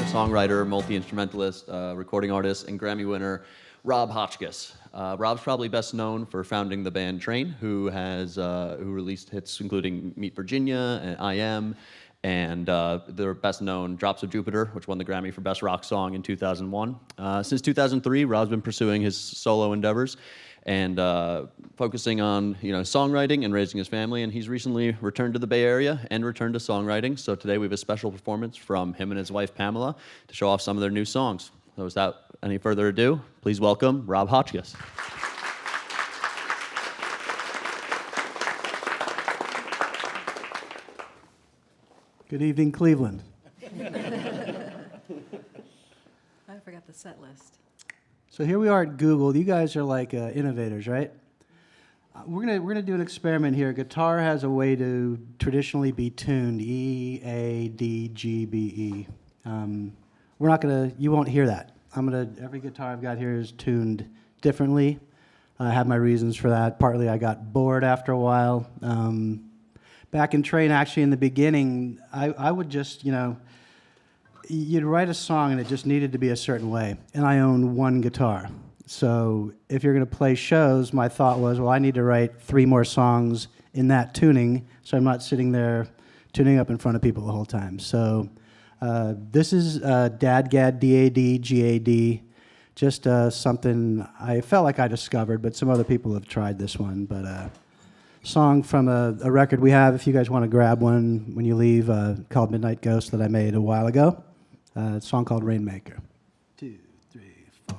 songwriter, multi-instrumentalist, recording artist, and Grammy winner Rob Hotchkiss. Rob's probably best known for founding the band Train, who released hits including Meet Virginia and I Am, and their best known Drops of Jupiter, which won the Grammy for Best Rock Song in 2001. Since 2003, Rob's been pursuing his solo endeavors and focusing on songwriting and raising his family, and he's recently returned to the Bay Area and returned to songwriting. So today we have a special performance from him and his wife Pamela to show off some of their new songs. So without any further ado, please welcome Rob Hotchkiss. Good evening, Cleveland. I forgot the set list. So here we are at Google. You guys are like innovators, right? We're gonna do an experiment here. Guitar has a way to traditionally be tuned: E, A, D, G, B, E. You won't hear that. Every guitar I've got here is tuned differently. I have my reasons for that. Partly I got bored after a while. Back in Train, actually, in the beginning, I would just, you'd write a song and it just needed to be a certain way. And I own one guitar. So if you're going to play shows, my thought was, well, I need to write 3 more songs in that tuning so I'm not sitting there tuning up in front of people the whole time. So this is Dadgad, D-A-D, G-A-D, just something I felt like I discovered, but some other people have tried this one. But song from a record we have, if you guys want to grab one when you leave, called Midnight Ghost that I made a while ago. A song called Rainmaker. 2, 3, 4.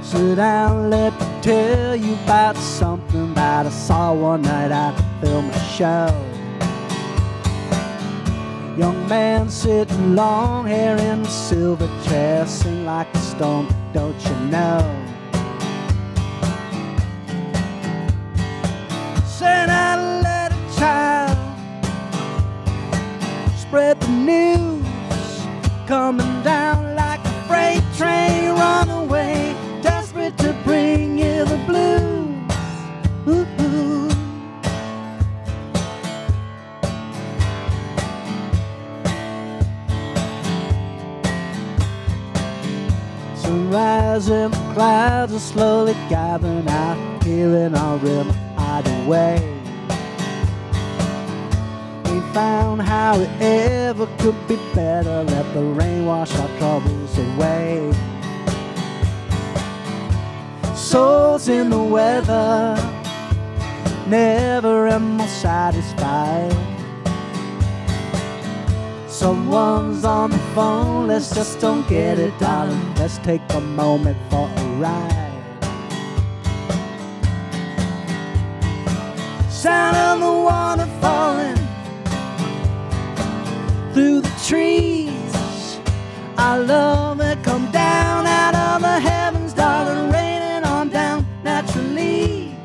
Sit down, let me tell you about something that I saw one night at the film show. Young man sitting long hair in a silver chair, sing like a stone, don't you know? Send out a letter, child, spread the news, coming down like a freight train, run away, desperate to bring you the blues. Ooh. Sunrise in the clouds are slowly gathering out here in our river hideaway. We found how it ever could be better, let the rain wash our troubles away. Souls in the weather, never am I satisfied. Someone's on the phone, let's just don't get it, darling. Let's take a moment for a ride. Sound of the water falling through the trees. I love it, come down out of the heavens, darling, raining on down naturally.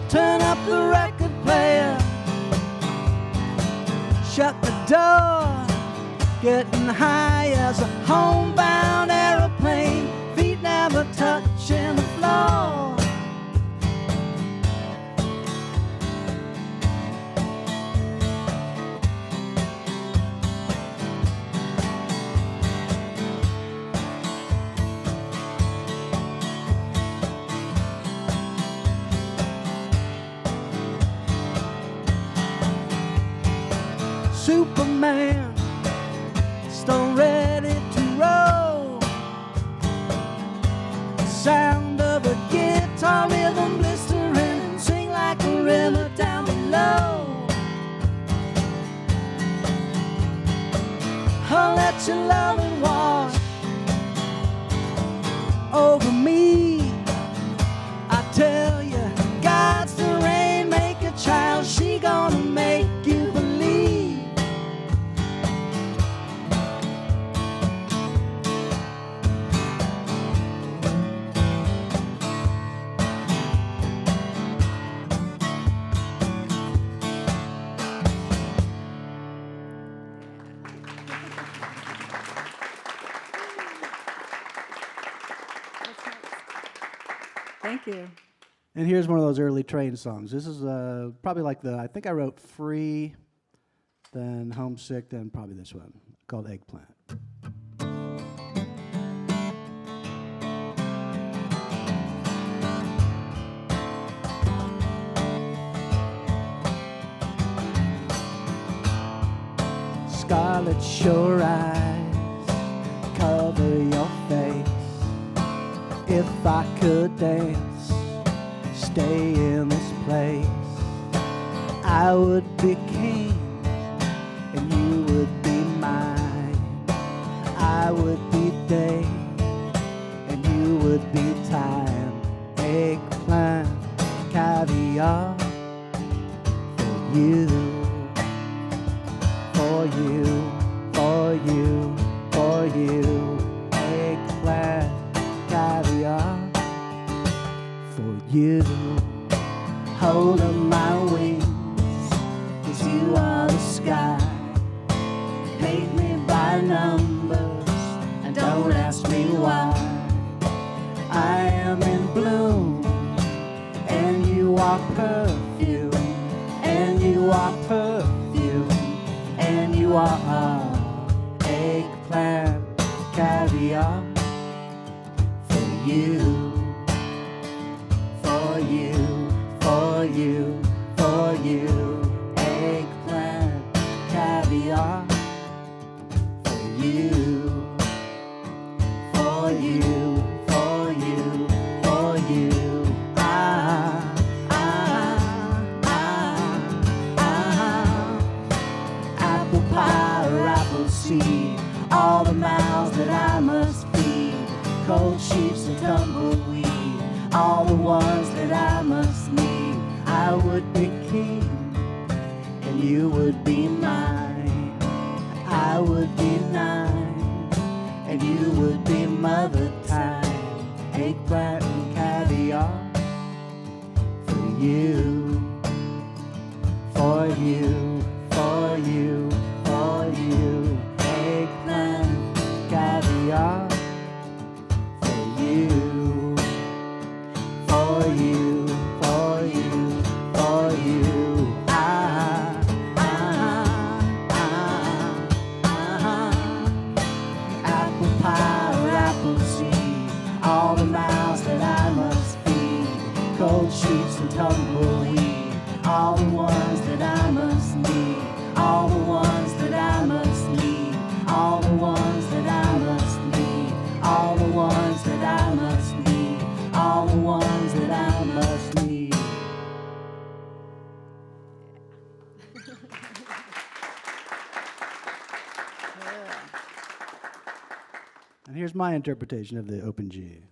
Turn up the record player, shut the door, getting high as a homebound aeroplane, feet never touching the floor. Superman, stone ready to roll. Sound of a guitar rhythm blistering, sing like a river down below. I'll let your loving wash over me. I tell you, God's the rainmaker, child, she gonna make you believe. Thank you. And here's one of those early train songs. This is probably like I think I wrote Free, then Homesick, then probably this one called Eggplant. Scarlet shore eyes cover your face. If I could dance, stay in this place, I would be king and you would be mine. I would be day and you would be time. Eggplant caviar for you. For you, for you, for you, eggplant caviar. For you, holding my wings, 'cause you are the sky. Paint me by numbers, and don't ask me why. I am in bloom, and you are perfume, and you are perfume. And you are eggplant caviar for you, for you, for you, for you, eggplant caviar for you, for you, for you, for you. Apple pie or apple seed, all the mouths that I must feed. Cold sheets and tumbleweed, all the ones that I must need. I would be king, and you would be mine. I would be nine, and you would be mother time. Eggplant and caviar for you, for you, for you, for you, eggplant caviar for you, for you, for you, for you. Apple pie or apple seed, all the mouths that I must feed. Cold sheets and tumbleweed, all the ones that I must need. All the ones that I must need, all the ones that I must need, all the ones that I must need, all the ones that I must need. And here's my interpretation of the open G.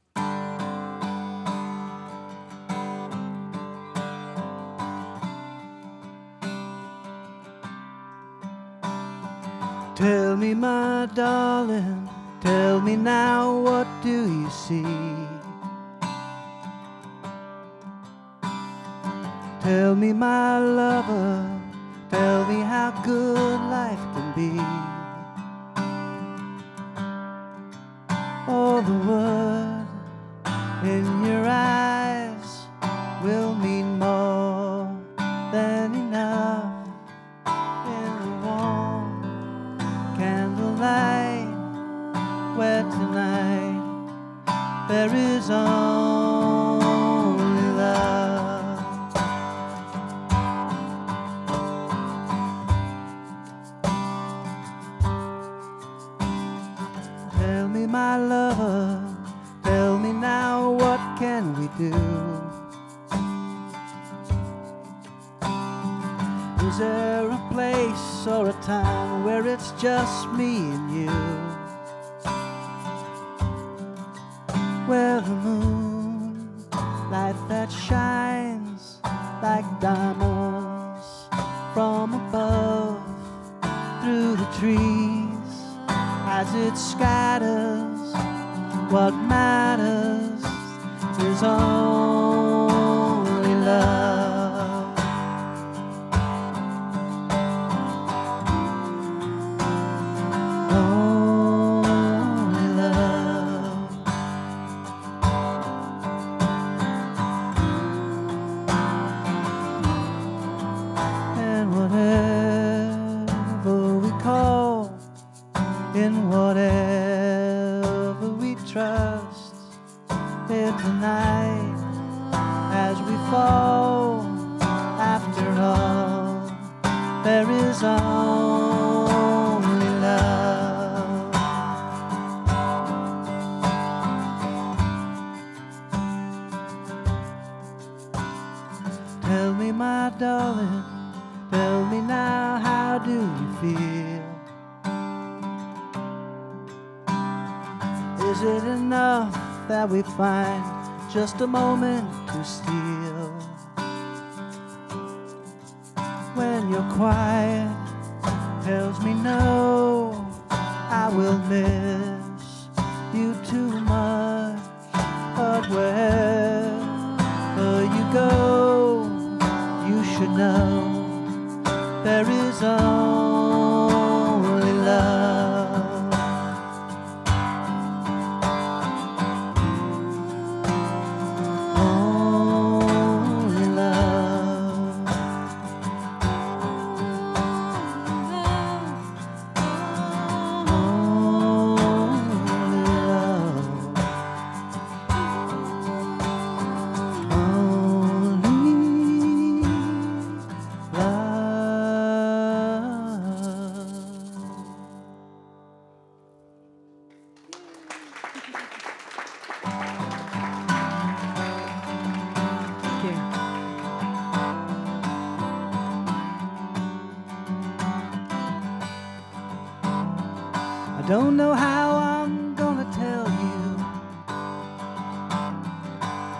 Tell me, my darling, tell me now, what do you see? Tell me, my lover, tell me how good life can be. All the word in your eyes will mean more than enough. In the warm candlelight, where tonight there is only love. Tell me, my lover, tell me now, what can we do? Is there a place or a time where it's just me and you? Where the moon, light that shines like diamonds from above through the trees, as it scatters, what matters is only love. Only love. here tonight as we fall. After all, there is only love. Tell me, my darling, tell me now, how do you feel? Is it enough that we find just a moment to steal? When you're quiet, tells me no, I will miss you too much. But wherever you go, you should know there is only love. Only love. Only love. Only I don't know how I'm gonna tell you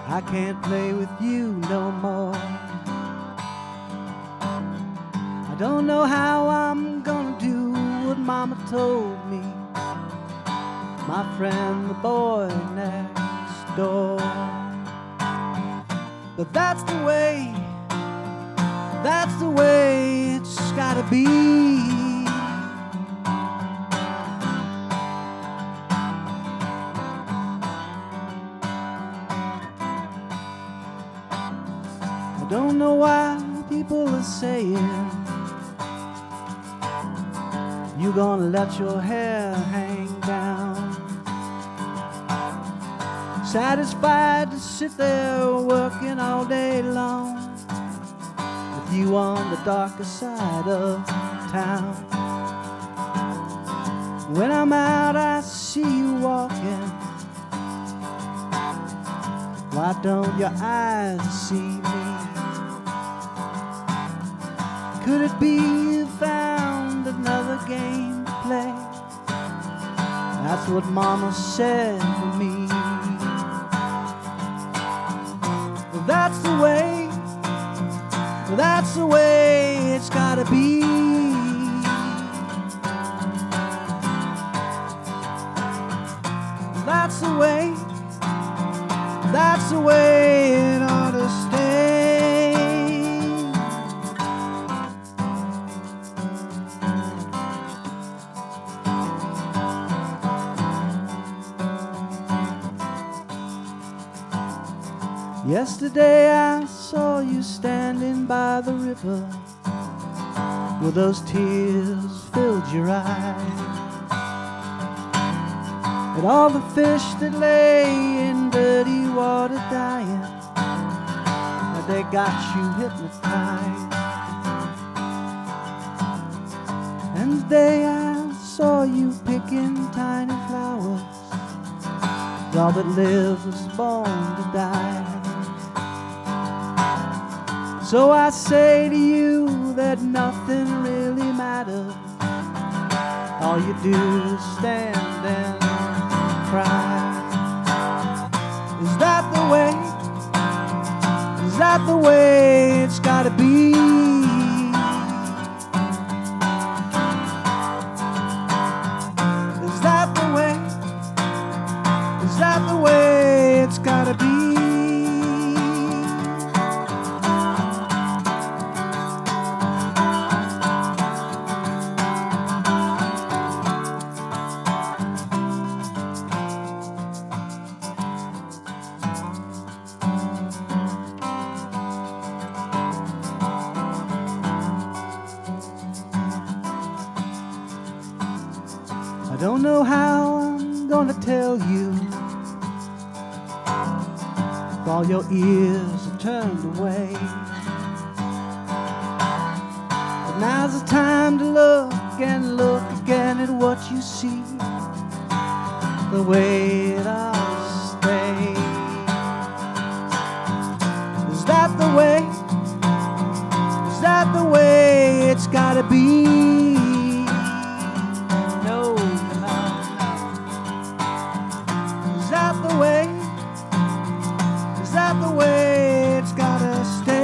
I can't play with you no more. I don't know how I'm gonna do what Mama told me, my friend, the boy next door. But that's the way it's gotta be. I don't know why people are saying you're gonna let your hair hang down, satisfied to sit there working all day long with you on the darker side of town. When I'm out, I see you walking. Why don't your eyes see me? Could it be you found another game to play? That's what Mama said to me. That's the way it's gotta be. That's the way it ought to stay. Yesterday I saw you standing by the river, where those tears filled your eyes, and all the fish that lay in dirty water dying, but they got you hypnotized. And today I saw you picking tiny flowers, all that lives was born to die. So I say to you that nothing really matters. All you do is stand and cry. Is that the way? Is that the way it's gotta be? Is that the way? Is that the way it's gotta be? I don't know how I'm gonna tell you while your ears are turned away. But now's the time to look and look again at what you see, the way it all stays. Is that the way? Is that the way it's gotta be? No, no, no. Is that the way? Is that the way it's gotta stay?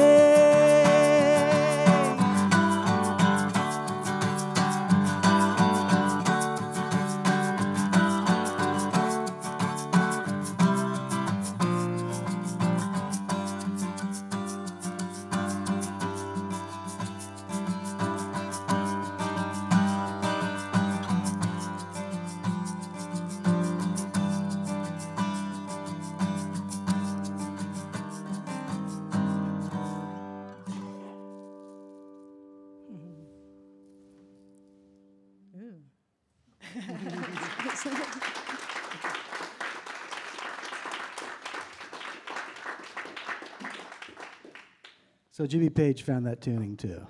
So Jimmy Page found that tuning too.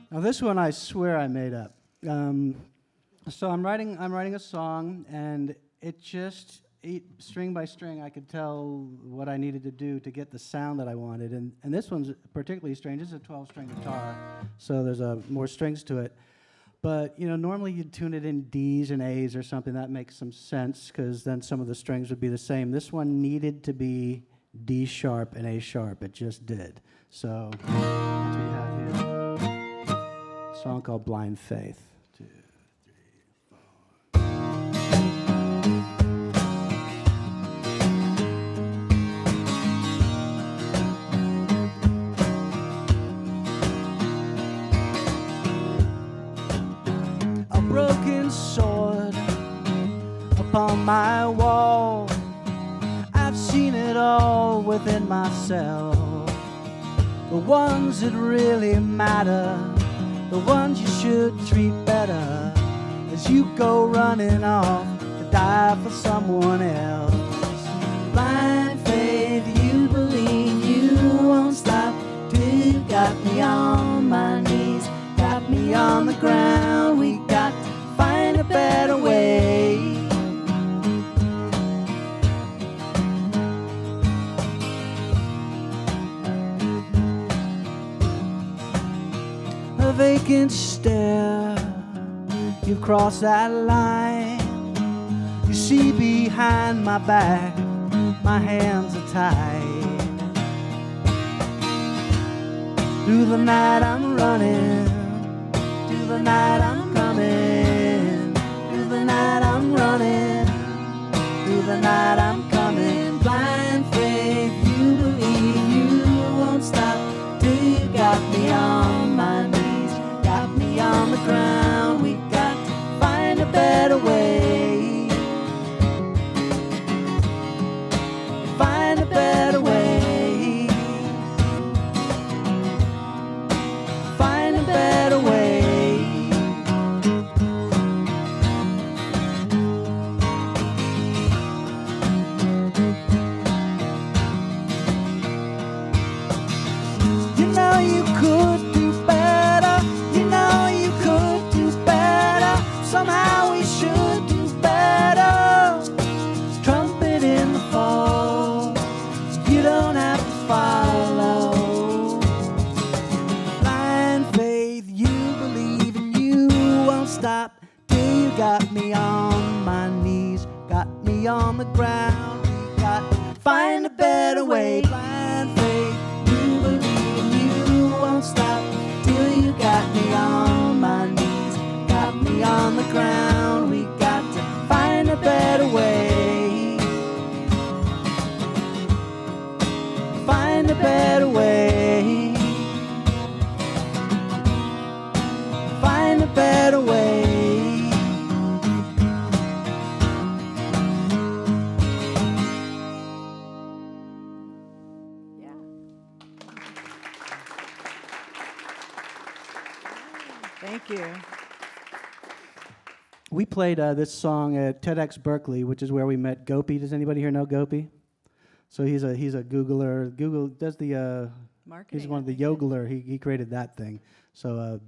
Now this one I swear I made up. So I'm writing a song, and it just string by string I could tell what I needed to do to get the sound that I wanted. And this one's particularly strange. This is a 12-string guitar, so there's more strings to it. But you know, normally you'd tune it in D's and A's or something. That makes some sense because then some of the strings would be the same. This one needed to be D sharp and A sharp. It just did. So that's what we have here. A song called Blind Faith. 2, 3, 4. A broken sword upon my wall. I've seen it all within myself. The ones that really matter, the ones you should treat better, as you go running off to die for someone else. Blind faith, you believe you won't stop till you got me on my knees, got me on the ground. We got to find a better way. A vacant stare, you've crossed that line. You see behind my back, my hands are tied. Through the night I'm running, through the night I'm coming, through the night I'm running, through the night I'm coming. Blind faith, you believe you won't stop till you got me on my knees, on the ground. We got to find a better way, find a better way, find a better way. You know you could do better, you know you could do better, somehow we should do better. Trumpet in the fall, you don't have to follow. Blind faith, you believe and you won't stop till you got me on my knees, got me on the ground. We got to find a better way. Blind faith, you believe and you won't stop till you got me on my knees, got me on the ground. We got to find a better way, find a better way, find a better way. we played this song at TEDx Berkeley, which is where we met Gopi. Does anybody here know Gopi? So he's a Googler. Google does the Marketing. he's one of the I think, yeah. Yogler. He created that thing. So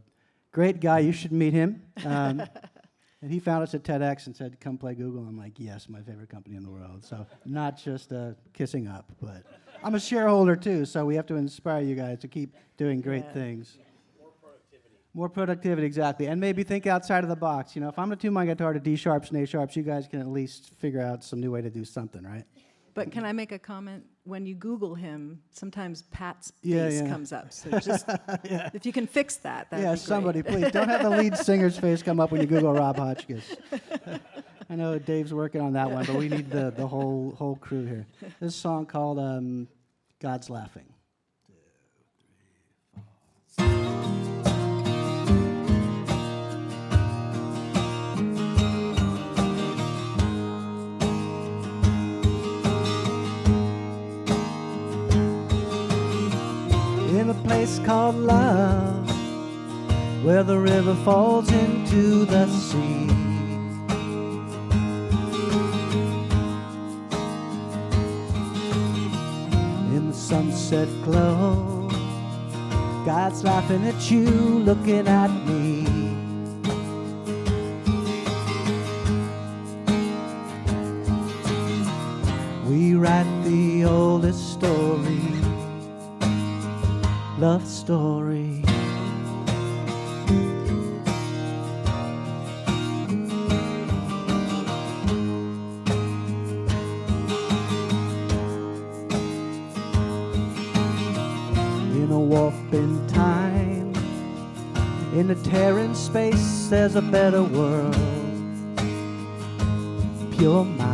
great guy. You should meet him. And he found us at TEDx and said, "Come play Google." I'm like, "Yes, my favorite company in the world." So not just kissing up, but I'm a shareholder too. So we have to inspire you guys to keep doing great things. More productivity, exactly. And maybe think outside of the box. You know, if I'm going to tune my guitar to D sharps and A sharps, you guys can at least figure out some new way to do something, right? But can I make a comment? When you Google him, sometimes Pat's Yeah, face yeah. comes up. So just if you can fix that, that'd be Yeah, great. somebody, please. Don't have the lead singer's face come up when you Google Rob Hotchkiss. I know Dave's working on that one, but we need the whole crew here. This song called God's Laughing. In a place called love, where the river falls into the sea, in the sunset glow, God's laughing at you, looking at me. We write the oldest story, love story. In a warp in time, in a tear in space, there's a better world, pure mind.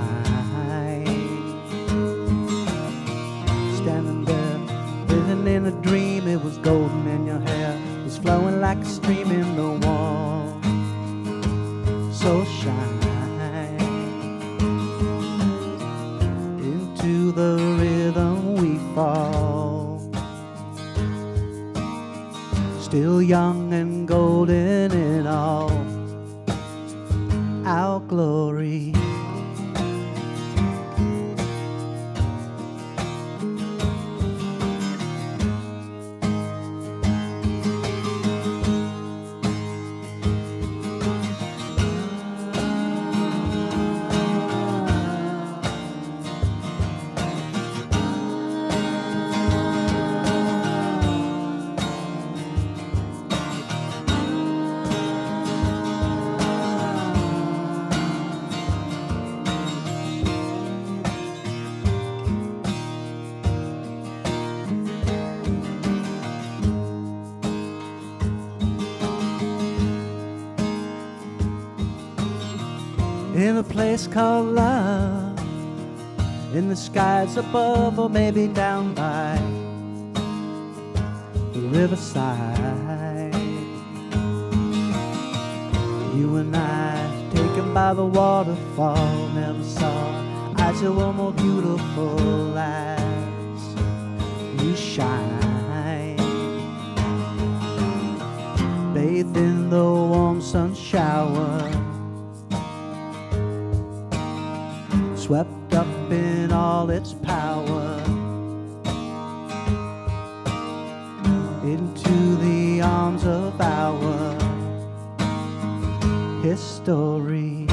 Standing there, living in a dream, it was golden and your hair was flowing like a stream in the wall. So shine into the rhythm we fall. Still young and golden in all our glory. In a place called love, in the skies above, or maybe down by the riverside. You and I, taken by the waterfall, never saw eyes that were more beautiful as you shine. Bathed in the warm sun shower, swept up in all its power, into the arms of our history.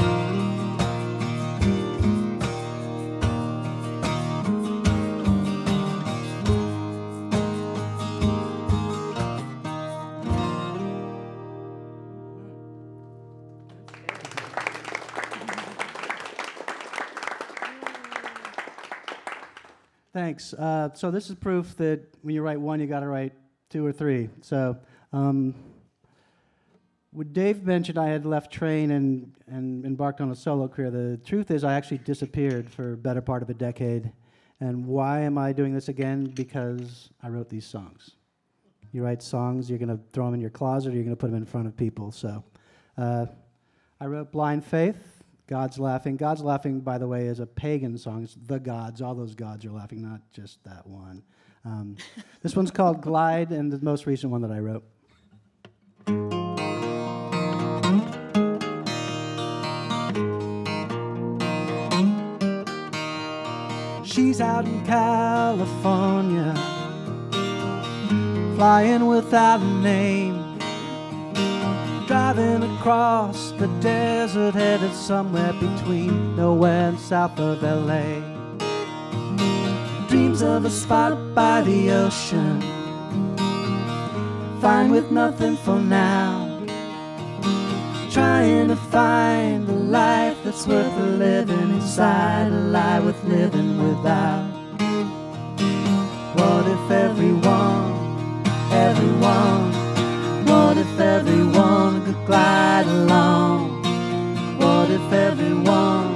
Thanks. So this is proof that when you write one, you got to write two or three. So when Dave mentioned I had left Train and embarked on a solo career, the truth is I actually disappeared for a better part of a decade. And why am I doing this again? Because I wrote these songs. You write songs, you're going to throw them in your closet, or you're going to put them in front of people. So I wrote Blind Faith, God's Laughing. God's Laughing, by the way, is a pagan song. It's the gods. All those gods are laughing, not just that one. This one's called Glide, and the most recent one that I wrote. She's out in California, flying without a name, driving across the desert, headed somewhere between nowhere and south of LA. Dreams of a spot by the ocean, fine with nothing for now, trying to find the life that's worth the living inside a lie with living without. What if everyone, what if everyone could glide along? What if everyone,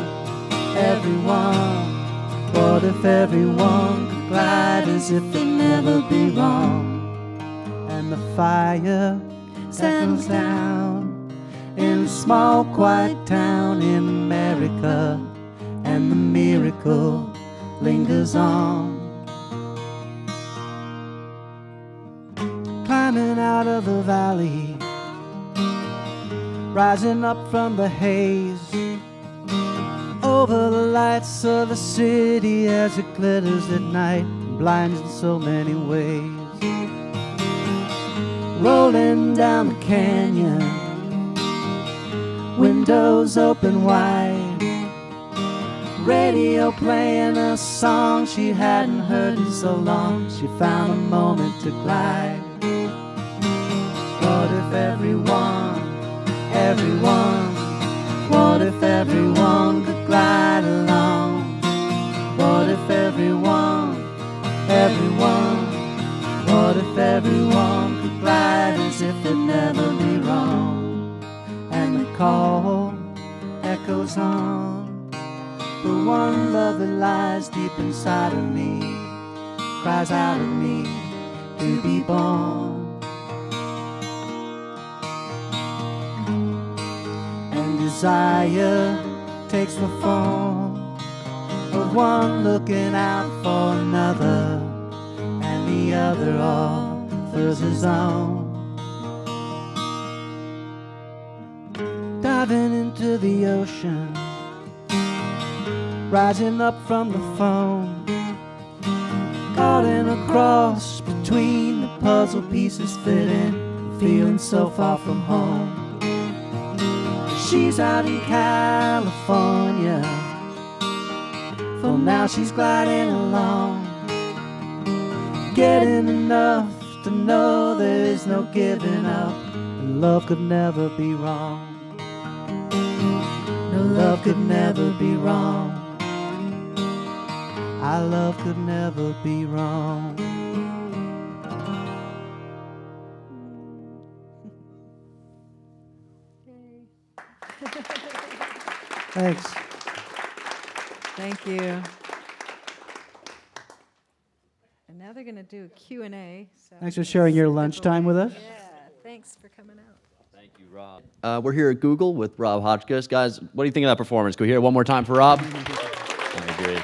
what if everyone could glide as if it'd never be wrong? And the fire settles down in a small quiet town in America, and the miracle lingers on. Climbing out of the valley, rising up from the haze, over the lights of the city as it glitters at night, blinds in so many ways. Rolling down the canyon, windows open wide, radio playing a song she hadn't heard in so long. She found a moment to glide. What if everyone, what if everyone could glide along? What if everyone, what if everyone could glide as if it'd never be wrong? And the call echoes on, the one love that lies deep inside of me cries out at me to be born. And desire takes the form of one looking out for another, and the other offers his own. Diving into the ocean, rising up from the foam, caught across between the puzzle pieces fitting, feeling so far from home. She's out in California, for now she's gliding along, getting enough to know there is no giving up, and love could never be wrong. No, love could never be wrong. Our love could never be wrong. Thanks. Thank you. And now they're going to do a Q&A. So Thanks for sharing your lunchtime with us. Yeah, thanks for coming out. Thank you, Rob. We're here at Google with Rob Hotchkiss. Guys, what do you think of that performance? Can we hear it one more time for Rob? I agree.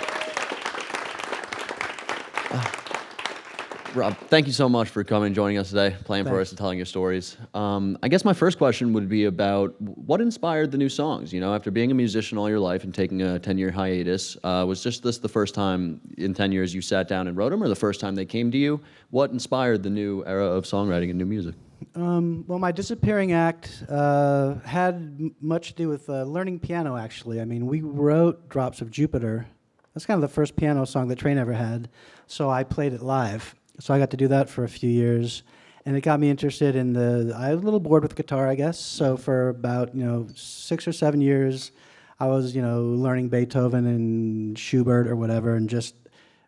Rob, thank you so much for coming and joining us today, playing for us and telling your stories. I guess my first question would be about what inspired the new songs? You know, after being a musician all your life and taking a 10-year hiatus, was just this the first time in 10 years you sat down and wrote them, or the first time they came to you? What inspired the new era of songwriting and new music? Well, my disappearing act had much to do with learning piano, actually. I mean, we wrote Drops of Jupiter. That's kind of the first piano song that Train ever had, so I played it live. So I got to do that for a few years, and it got me interested in I was a little bored with guitar, I guess. So for about 6 or 7 years, I was learning Beethoven and Schubert or whatever, and just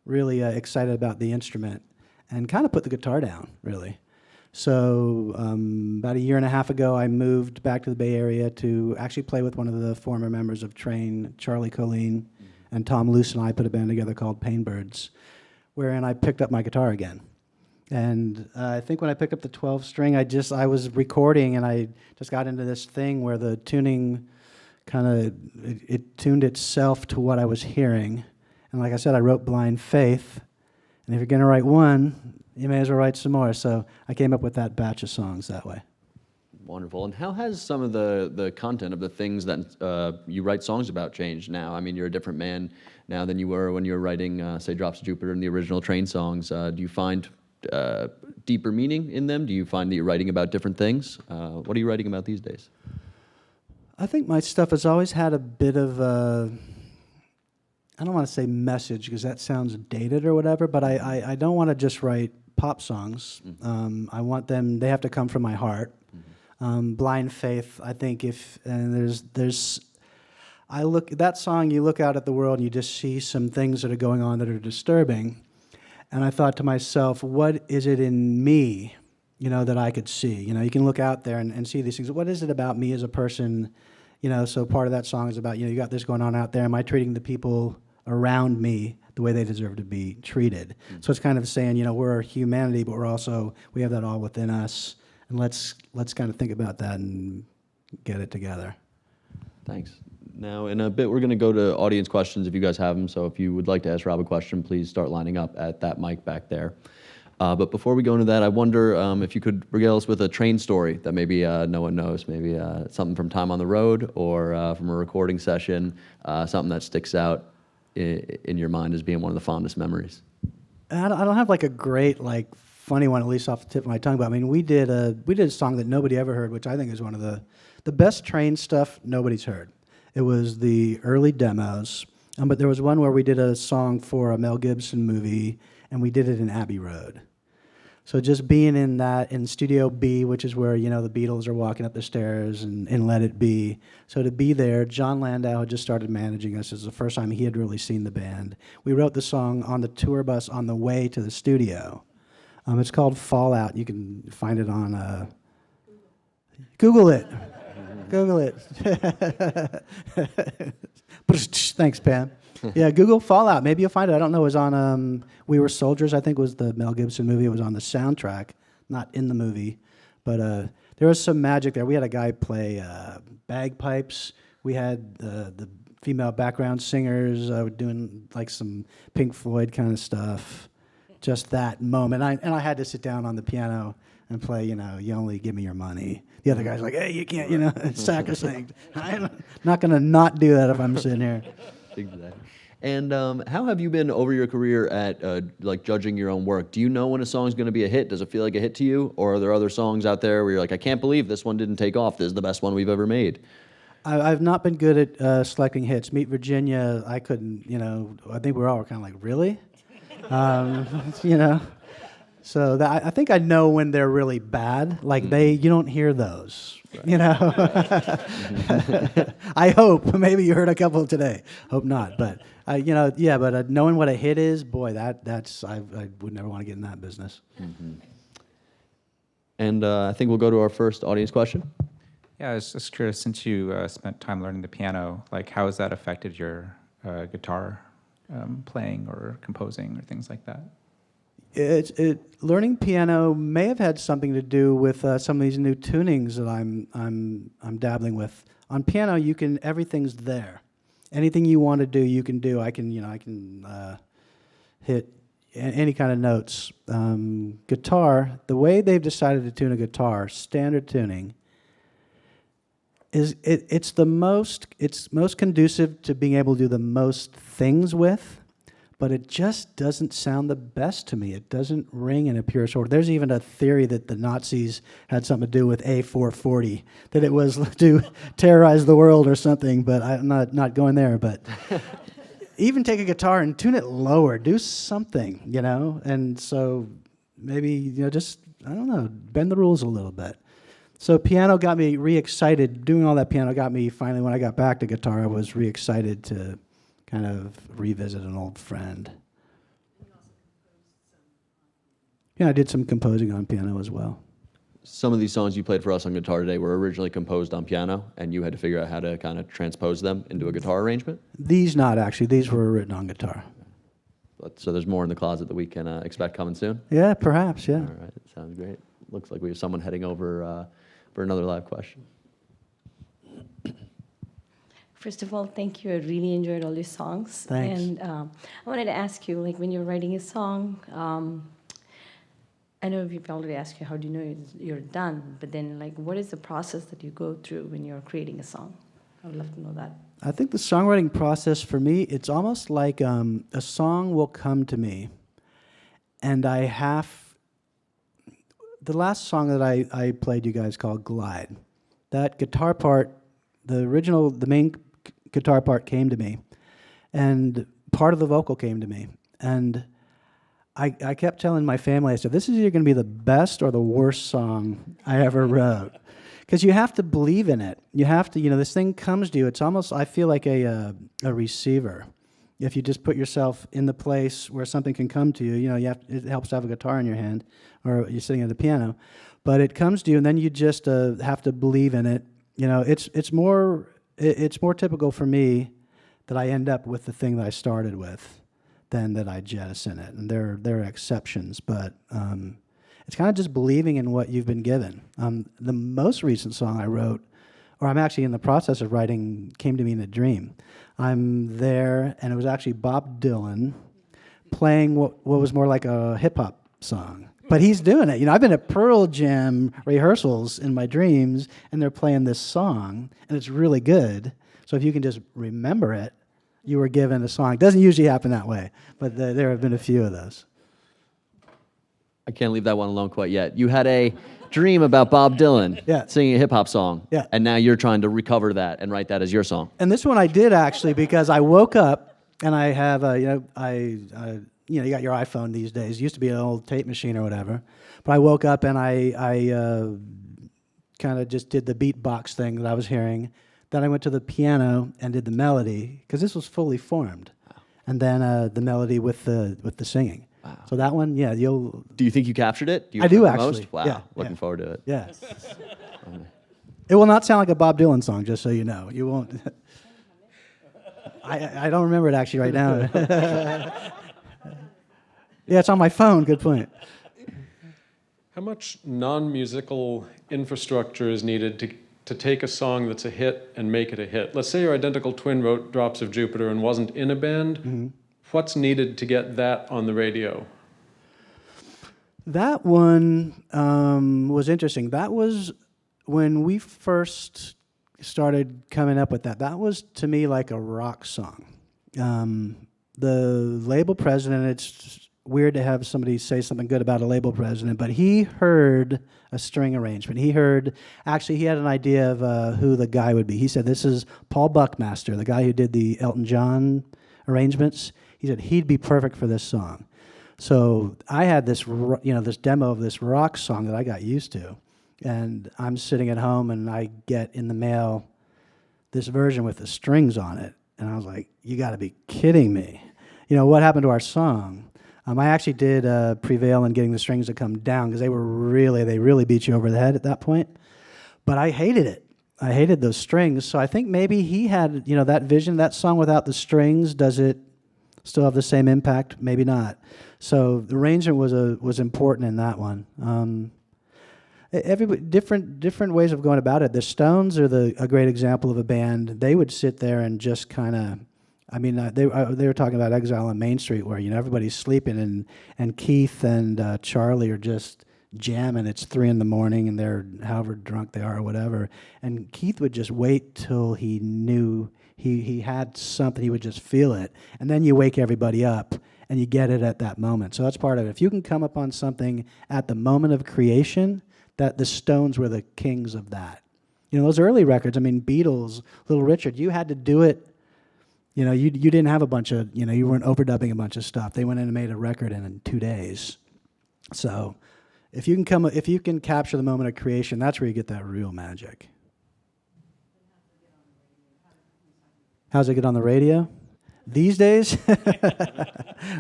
really excited about the instrument, and kind of put the guitar down, really. So about a year and a half ago, I moved back to the Bay Area to actually play with one of the former members of Train, Charlie Colleen, and Tom Luce and I put a band together called Painbirds, wherein I picked up my guitar again. And I think when I picked up the 12-string, I was recording, and I just got into this thing where the tuning it tuned itself to what I was hearing. And like I said, I wrote Blind Faith, and if you're going to write one, you may as well write some more. So I came up with that batch of songs that way. Wonderful. And how has some of the content of the things that you write songs about changed now? I mean, you're a different man now than you were when you were writing, say, Drops of Jupiter and the original Train songs. Do you find deeper meaning in them? Do you find that you're writing about different things? What are you writing about these days? I think my stuff has always had a bit of a, I don't want to say message because that sounds dated or whatever, but I don't want to just write pop songs. I want them, they have to come from my heart. Blind Faith, I think I look, that song, you look out at the world and you just see some things that are going on that are disturbing. And I thought to myself, what is it in me, that I could see? You can look out there and see these things. What is it about me as a person? So part of that song is about, you got this going on out there. Am I treating the people around me the way they deserve to be treated? So it's kind of saying, we're humanity, but we have that all within us. And let's kind of think about that and get it together. Thanks. Now, in a bit, we're going to go to audience questions if you guys have them. So if you would like to ask Rob a question, please start lining up at that mic back there. But before we go into that, I wonder if you could regale us with a train story that maybe no one knows, maybe something from time on the road or from a recording session, something that sticks out in your mind as being one of the fondest memories. I don't have like a great funny one, at least off the tip of my tongue. But I mean, we did a song that nobody ever heard, which I think is one of the best train stuff nobody's heard. It was the early demos, but there was one where we did a song for a Mel Gibson movie, and we did it in Abbey Road. So just being in Studio B, which is where, the Beatles are walking up the stairs and Let It Be. So to be there, John Landau had just started managing us. It was the first time he had really seen the band. We wrote the song on the tour bus on the way to the studio. It's called Fallout. You can find it on Google it. Google it. Thanks, Pam. Yeah, Google Fallout. Maybe you'll find it. I don't know. It was on We Were Soldiers, I think was the Mel Gibson movie. It was on the soundtrack, not in the movie. But there was some magic there. We had a guy play bagpipes. We had the female background singers doing some Pink Floyd kind of stuff. Just that moment. I had to sit down on the piano and play, You Only Give Me Your Money. The other guy's like, hey, you can't, it's sacrosanct. I'm not going to not do that if I'm sitting here. Exactly. And how have you been over your career at judging your own work? Do you know when a song's going to be a hit? Does it feel like a hit to you? Or are there other songs out there where you're like, I can't believe this one didn't take off. This is the best one we've ever made. I've not been good at selecting hits. Meet Virginia, I couldn't, I think we're all kind of like, really? So I think I know when they're really bad. You don't hear those, right. I hope. Maybe you heard a couple today. Hope not. But knowing what a hit is, boy, that's I would never want to get in that business. Mm-hmm. And I think we'll go to our first audience question. Yeah, I was just curious, since you spent time learning the piano, how has that affected your guitar playing or composing or things like that? Learning piano may have had something to do with some of these new tunings that I'm dabbling with. On piano, everything's there. Anything you want to do, you can do. I can hit any kind of notes. Guitar, the way they've decided to tune a guitar, standard tuning, it's most conducive to being able to do the most things with. But it just doesn't sound the best to me. It doesn't ring in a pure sort. There's even a theory that the Nazis had something to do with A440, that it was to terrorize the world or something, but I'm not going there. But even take a guitar and tune it lower, do something, And so maybe, just, I don't know, bend the rules a little bit. So piano got me re-excited. Doing all that piano got me, finally, when I got back to guitar, I was re-excited to kind of revisit an old friend. Yeah, I did some composing on piano as well. Some of these songs you played for us on guitar today were originally composed on piano, and you had to figure out how to kind of transpose them into a guitar arrangement? These not, actually. These were written on guitar. So there's more in the closet that we can expect coming soon? Yeah, perhaps, yeah. All right, sounds great. Looks like we have someone heading over for another live question. First of all, thank you. I really enjoyed all your songs. Thanks. And I wanted to ask you, when you're writing a song, I know we've already asked you, how do you know you're done? But then, like, what is the process that you go through when you're creating a song? I would love to know that. I think the songwriting process for me, it's almost like a song will come to me, and the last song that I played you guys called Glide, that guitar part, the main guitar part came to me, and part of the vocal came to me. And I kept telling my family, I said, this is either going to be the best or the worst song I ever wrote. Because you have to believe in it. You have to, this thing comes to you. It's almost, I feel like a receiver. If you just put yourself in the place where something can come to you, it helps to have a guitar in your hand, or you're sitting at the piano. But it comes to you, and then you just have to believe in it. It's more typical for me that I end up with the thing that I started with than that I jettison it. And there are exceptions, but it's kind of just believing in what you've been given. The most recent song I wrote, or I'm actually in the process of writing, came to me in a dream. I'm there, and it was actually Bob Dylan playing what was more like a hip-hop song. But he's doing it. I've been at Pearl Jam rehearsals in my dreams, and they're playing this song, and it's really good. So if you can just remember it, you were given a song. It doesn't usually happen that way, but there have been a few of those. I can't leave that one alone quite yet. You had a dream about Bob Dylan singing a hip-hop song, and now you're trying to recover that and write that as your song. And this one I did, actually, because I woke up, and I have, you got your iPhone these days. It used to be an old tape machine or whatever. But I woke up, and I kind of just did the beatbox thing that I was hearing. Then I went to the piano and did the melody, because this was fully formed. Wow. And then the melody with the singing. Wow. So that one, you'll... Do you think you captured it? I do, actually. Most? Wow, yeah, looking forward to it. Yeah. It will not sound like a Bob Dylan song, just so you know. You won't... I don't remember it actually right now. Yeah, it's on my phone. Good point. How much non-musical infrastructure is needed to take a song that's a hit and make it a hit? Let's say your identical twin wrote Drops of Jupiter and wasn't in a band. Mm-hmm. What's needed to get that on the radio? That one was interesting. That was when we first started coming up with that. That was, to me, like a rock song. The label president, it's weird to have somebody say something good about a label president, but he heard a string arrangement. He had an idea of who the guy would be. He said, this is Paul Buckmaster, the guy who did the Elton John arrangements. He said he'd be perfect for this song. So I had this, this demo of this rock song that I got used to, and I'm sitting at home and I get in the mail this version with the strings on it, and I was like, "You got to be kidding me!" What happened to our song? I actually did prevail in getting the strings to come down because they really beat you over the head at that point. But I hated it. I hated those strings. So I think maybe he had that vision. That song without the strings, does it still have the same impact? Maybe not. So the arrangement was important in that one. Different ways of going about it. The Stones are a great example of a band. They would sit there and just kind of, they were talking about Exile on Main Street, where everybody's sleeping and Keith and Charlie are just jamming. It's 3 a.m. and they're however drunk they are or whatever. And Keith would just wait till he knew he had something. He would just feel it, and then you wake everybody up and you get it at that moment. So that's part of it. If you can come upon something at the moment of creation, that the Stones were the kings of that. Those early records. Beatles, Little Richard. You had to do it. You didn't have a bunch of, you weren't overdubbing a bunch of stuff. They went in and made a record in 2 days. So if you can capture the moment of creation, that's where you get that real magic. How's it get on the radio? These days,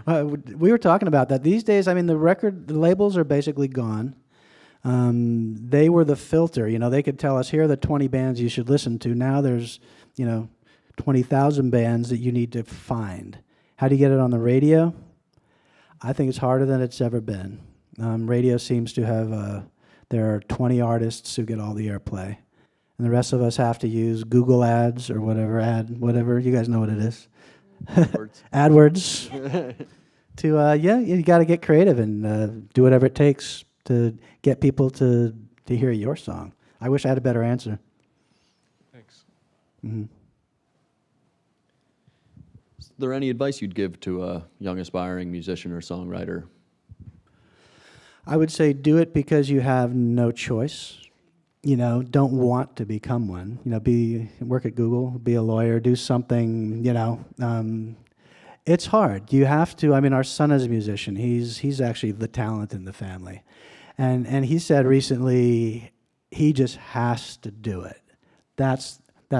we were talking about that. These days, the labels are basically gone. They were the filter. They could tell us, here are the 20 bands you should listen to. Now there's, 20,000 bands that you need to find. How do you get it on the radio? I think it's harder than it's ever been. Radio seems to have, there are 20 artists who get all the airplay. And the rest of us have to use Google ads or whatever. You guys know what it is. AdWords. You got to get creative and do whatever it takes to get people to hear your song. I wish I had a better answer. Thanks. Is there any advice you'd give to a young aspiring musician or songwriter? I would say do it because you have no choice. You know, don't want to become one. You know, work at Google, be a lawyer, do something. You know, it's hard. You have to. I mean, our son is a musician. He's actually the talent in the family, and he said recently he just has to do it. That's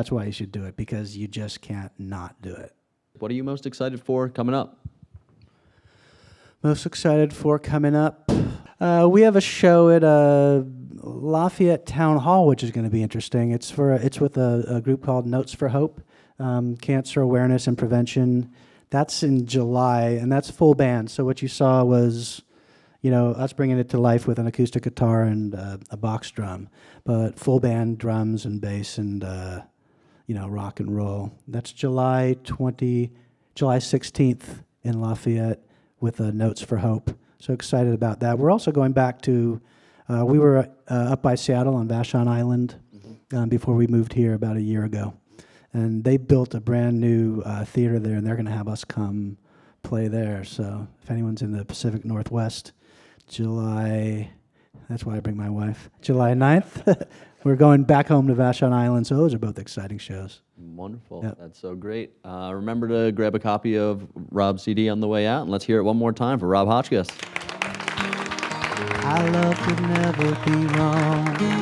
why he should do it, because you just can't not do it. What are you most excited for coming up? Most excited for coming up? We have a show at Lafayette Town Hall, which is going to be interesting. It's with a group called Notes for Hope, Cancer Awareness and Prevention. That's in July, and that's full band. So what you saw was, you know, us bringing it to life with an acoustic guitar and a box drum, but full band drums and bass and you know, rock and roll. That's July 16th in Lafayette with Notes for Hope. So excited about that. We're also going back to, we were up by Seattle on Vashon Island before we moved here about a year ago. And they built a brand new theater there, and they're going to have us come play there. So if anyone's in the Pacific Northwest, that's why I bring my wife, July 9th. We're going back home to Vashon Island, so those are both exciting shows. Wonderful. Yep. That's so great. Remember to grab a copy of Rob's CD on the way out, and let's hear it one more time for Rob Hotchkiss. I love to never be wrong.